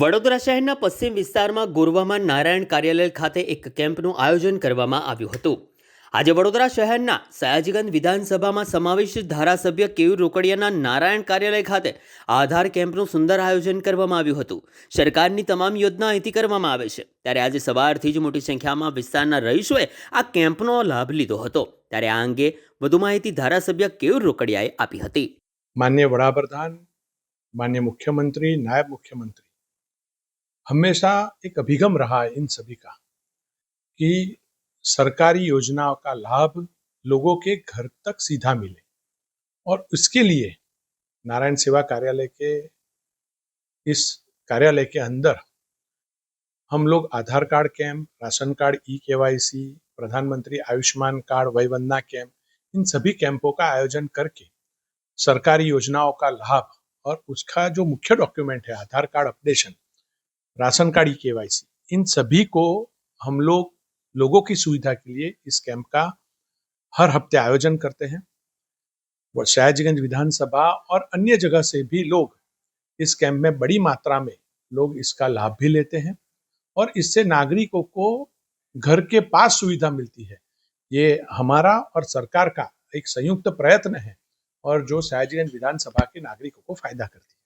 વડોદરા શહેરના પશ્ચિમ વિસ્તારમાં ગોરવામાં નારાયણ કાર્યાલય ખાતે એક કેમ્પનું આયોજન કરવામાં આવ્યું હતું. આજે વડોદરા શહેરના સયાજીગંજ વિધાનસભામાં સમાવિષ્ટ ધારાસભ્ય કેયુર રોકડિયાના નારાયણ કાર્યાલય ખાતે આધાર કેમ્પનું સુંદર આયોજન કરવામાં આવ્યું હતું. સરકારની તમામ યોજના અહીંથી કરવામાં આવે છે, ત્યારે આજે સવારથી જ મોટી સંખ્યામાં વિસ્તારના રહીશોએ આ કેમ્પનો લાભ લીધો હતો. ત્યારે આ અંગે વધુ માહિતી ધારાસભ્ય કેયુર રોકડિયાએ આપી હતી. माननीय वडाप्रधान, माननीय मुख्यमंत्री, नायब मुख्यमंत्री, हमेशा एक अभिगम रहा है इन सभी का कि सरकारी योजनाओं का लाभ लोगों के घर तक सीधा मिले, और उसके लिए नारायण सेवा कार्यालय के इस कार्यालय के अंदर हम लोग Aadhaar card camp, ration card e KYC, प्रधानमंत्री आयुष्मान कार्ड, वयवंदना कैंप, इन सभी कैंपों का आयोजन करके सरकारी योजनाओं का लाभ और उसका जो मुख्य डॉक्यूमेंट है Aadhaar card updation, ration card e KYC, इन सभी को हम लोग लोगों की सुविधा के लिए इस कैंप का हर हफ्ते आयोजन करते हैं। वो सयाजीगंज विधानसभा और अन्य जगह से भी लोग इस कैंप में बड़ी मात्रा में लोग इसका लाभ भी लेते हैं, और इससे नागरिकों को घर के पास सुविधा मिलती है। ये हमारा और सरकार का एक संयुक्त प्रयत्न है, और जो सयाजीगंज विधानसभा के नागरिकों को फायदा करती है।